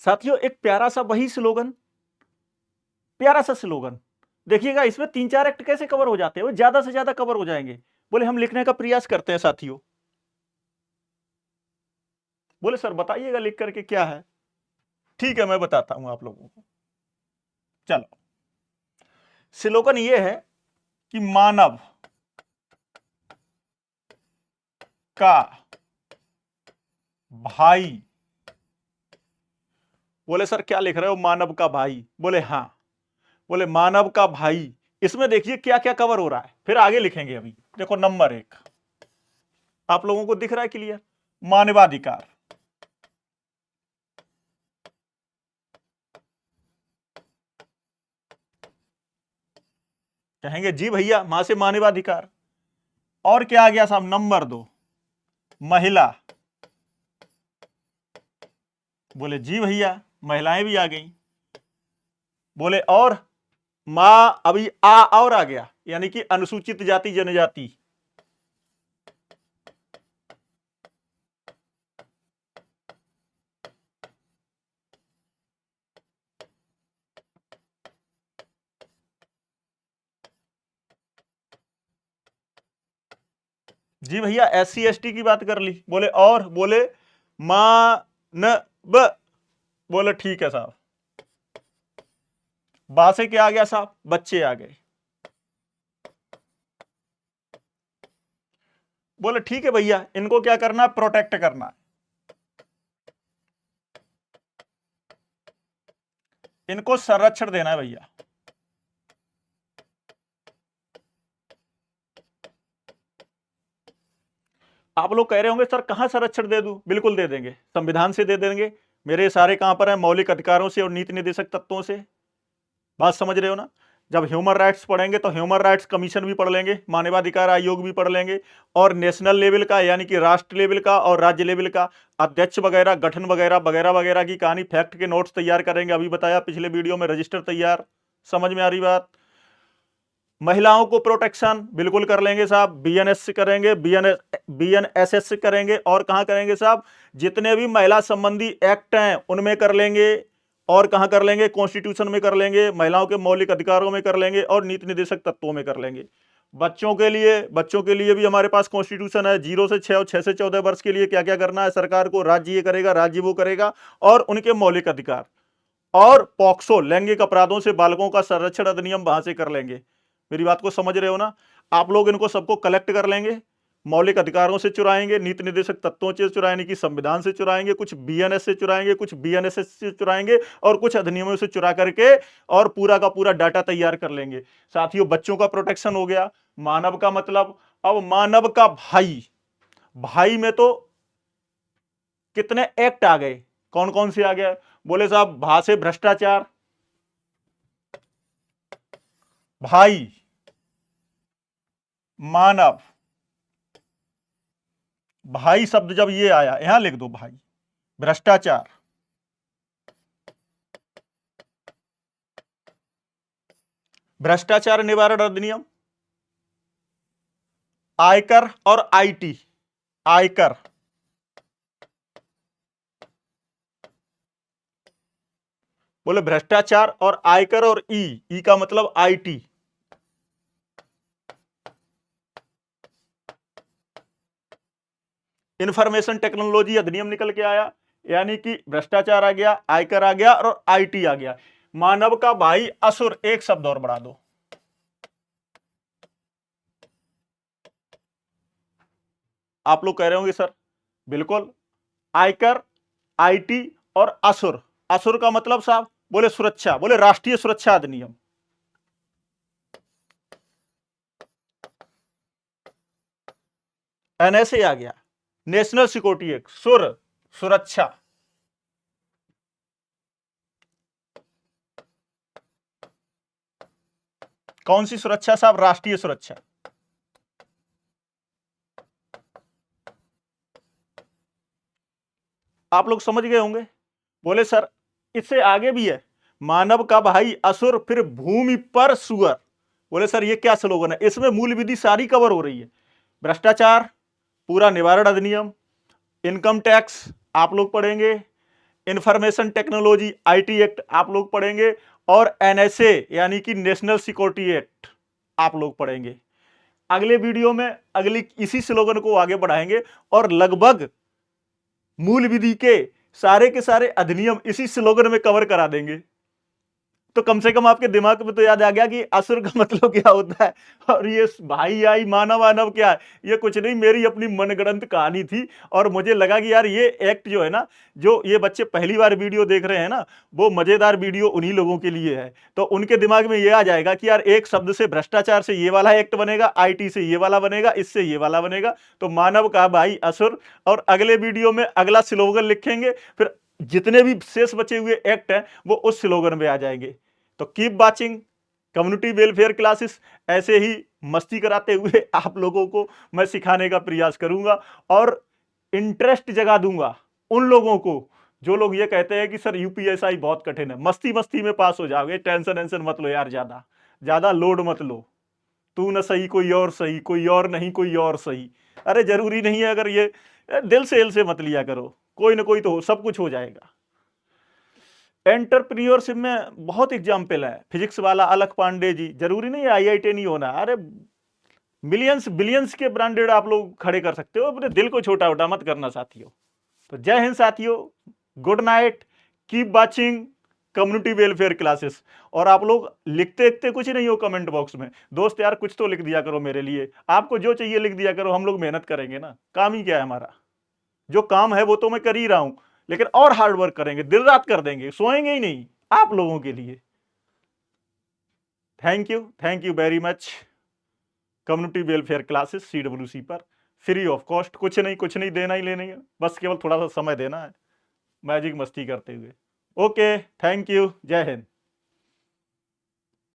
साथियों एक प्यारा सा वही स्लोगन, प्यारा सा स्लोगन देखिएगा, इसमें 3-4 एक्ट कैसे कवर हो जाते हैं, वो ज्यादा से ज्यादा कवर हो जाएंगे। बोले हम लिखने का प्रयास करते हैं साथियों। बोले सर बताइएगा लिख करके क्या है। ठीक है मैं बताता हूं आप लोगों को। चलो स्लोगन ये है कि मानव का भाई। बोले सर क्या लिख रहे हो, मानव का भाई? बोले हाँ। बोले मानव का भाई, इसमें देखिए क्या क्या कवर हो रहा है, फिर आगे लिखेंगे। अभी देखो नंबर 1 आप लोगों को दिख रहा है क्लियर, मानवाधिकार। कहेंगे जी भैया मां से मानवाधिकार। और क्या आ गया साहब, नंबर 2 महिला। बोले जी भैया महिलाएं भी आ गई। बोले और मां, अभी और आ गया, यानी कि अनुसूचित जाति जनजाति। जी भैया SC ST की बात कर ली। बोले और, बोले मानव। बोले ठीक है साहब। बा से क्या आ गया साहब, बच्चे आ गए। बोले ठीक है भैया, इनको क्या करना है, प्रोटेक्ट करना है, इनको संरक्षण देना है भैया। आप लोग कह रहे होंगे सर कहां संरक्षण दे दूं, बिल्कुल दे देंगे, संविधान से दे देंगे। मेरे सारे कहां पर है, मौलिक अधिकारों से और नीति निर्देशक तत्वों से। बात समझ रहे हो ना। जब ह्यूमन राइट्स पढ़ेंगे तो ह्यूमन राइट्स कमीशन भी पढ़ लेंगे, मानवाधिकार आयोग भी पढ़ लेंगे, और नेशनल लेवल का यानी कि राष्ट्र लेवल का और राज्य लेवल का अध्यक्ष वगैरह, गठन वगैरह वगैरह वगैरह की कहानी, फैक्ट के नोट्स तैयार करेंगे। अभी बताया पिछले वीडियो में, रजिस्टर तैयार। समझ में आ रही बात। महिलाओं को प्रोटेक्शन बिल्कुल कर लेंगे साहब, BNS से करेंगे, BNSS से करेंगे, और कहां करेंगे साहब, जितने भी महिला संबंधी एक्ट हैं उनमें कर लेंगे, और कहां कर लेंगे, कॉन्स्टिट्यूशन में कर लेंगे, महिलाओं के मौलिक अधिकारों में कर लेंगे, और नीति निर्देशक तत्वों में कर लेंगे। बच्चों के लिए भी हमारे पास कॉन्स्टिट्यूशन है, 0 से 6 और 6 से 14 वर्ष के लिए क्या क्या करना है सरकार को, राज्य ये करेगा, राज्य वो करेगा, और उनके मौलिक अधिकार। और पॉक्सो, लैंगिक अपराधों से बालकों का संरक्षण अधिनियम वहां से कर लेंगे। मेरी बात को समझ रहे हो ना। आप लोग इनको सबको कलेक्ट कर लेंगे, मौलिक अधिकारों से चुराएंगे, नीति निर्देशक तत्वों से चुराएंगे, कि संविधान से चुराएंगे, कुछ BNS से चुराएंगे, कुछ BNSS से चुराएंगे, और कुछ अधिनियमों से चुरा करके और पूरा का पूरा डाटा तैयार कर लेंगे। साथियों बच्चों का प्रोटेक्शन हो गया। मानव का मतलब, अब मानव का भाई, भाई में तो कितने एक्ट आ गए, कौन कौन से आ गए। बोले साहब भा से भ्रष्टाचार, भाई, मानव, भाई शब्द जब ये आया यहां लिख दो भाई, भ्रष्टाचार, भ्रष्टाचार निवारण अधिनियम, आयकर और IT, आयकर, बोले भ्रष्टाचार और आयकर, और ई का मतलब IT, इंफॉर्मेशन टेक्नोलॉजी अधिनियम निकल के आया, यानी कि भ्रष्टाचार आ गया, आयकर आ गया, और IT आ गया। मानव का भाई असुर, एक शब्द और बढ़ा दो। आप लोग कह रहे होंगे सर, बिल्कुल, आयकर, IT और असुर। असुर का मतलब साहब, बोले सुरक्षा, बोले राष्ट्रीय सुरक्षा अधिनियम। NSA आ गया, नेशनल सिक्योरिटी एक्ट, सुर, सुरक्षा। कौन सी सुरक्षा साहब, राष्ट्रीय सुरक्षा। आप लोग समझ गए होंगे। बोले सर इससे आगे भी है, मानव का भाई असुर, फिर भूमि पर सुअर। बोले सर ये क्या स्लोगन है, इसमें मूल विधि सारी कवर हो रही है। भ्रष्टाचार पूरा निवारण अधिनियम, इनकम टैक्स आप लोग पढ़ेंगे, इंफॉर्मेशन टेक्नोलॉजी आईटी एक्ट आप लोग पढ़ेंगे, और एनएसए यानी कि नेशनल सिक्योरिटी एक्ट आप लोग पढ़ेंगे। अगले वीडियो में अगली इसी स्लोगन को आगे बढ़ाएंगे और लगभग मूल विधि के सारे अधिनियम इसी स्लोगन में कवर करा देंगे। तो कम से कम आपके दिमाग में तो याद आ गया कि असुर का मतलब क्या होता है, और ये भाई आई मानव आनव क्या है। ये कुछ नहीं, मेरी अपनी मनगढ़ंत कहानी थी, और मुझे लगा कि यार ये एक्ट जो है ना, जो ये बच्चे पहली बार वीडियो देख रहे हैं ना, वो मजेदार वीडियो उन्हीं लोगों के लिए है। तो उनके दिमाग में ये आ जाएगा कि यार एक शब्द से, भ्रष्टाचार से ये वाला एक्ट बनेगा, आईटी से ये वाला बनेगा, इससे ये वाला बनेगा। तो मानव का भाई असुर, और अगले वीडियो में अगला स्लोगन लिखेंगे, फिर जितने भी शेष बचे हुए एक्ट हैं वो उस स्लोगन में आ जाएंगे। तो keep watching community welfare classes. ऐसे ही मस्ती कराते हुए आप लोगों को मैं सिखाने का प्रयास करूंगा, और इंटरेस्ट जगा दूंगा उन लोगों को जो लोग ये कहते हैं कि सर यूपीएसआई बहुत कठिन है। मस्ती मस्ती में पास हो जाओगे, टेंशन वेंशन मत लो यार, ज्यादा ज्यादा लोड मत लो। तू न सही कोई और सही, कोई और नहीं कोई और सही। अरे जरूरी नहीं है, अगर ये दिल से हिल से मत लिया करो, कोई ना कोई तो सब कुछ हो जाएगा। एंटरप्रेन्योरशिप में बहुत एग्जाम्पल है, फिजिक्स वाला अलख पांडे जी, जरूरी नहीं है आईआईटी नहीं होना। अरे मिलियंस बिलियंस के ब्रांडेड आप लोग खड़े कर सकते हो, अपने दिल को छोटा छोटा मत करना साथियों। तो जय हिंद साथियों, good night, keep watching community welfare classes. और आप लोग लिखते लिखते कुछ नहीं हो कमेंट बॉक्स में, दोस्त यार कुछ तो लिख दिया करो मेरे लिए, आपको जो चाहिए लिख दिया करो, हम लोग मेहनत करेंगे ना, काम ही क्या है हमारा। जो काम है वो तो मैं कर ही रहा हूं, लेकिन और हार्ड वर्क करेंगे, दिन रात कर देंगे, सोएंगे ही नहीं आप लोगों के लिए। Thank you very much. Community welfare classes CWC पर फ्री ऑफ कॉस्ट, कुछ नहीं देना ही लेना है, बस केवल थोड़ा सा समय देना है मैजिक मस्ती करते हुए। ओके, थैंक यू, जय हिंद।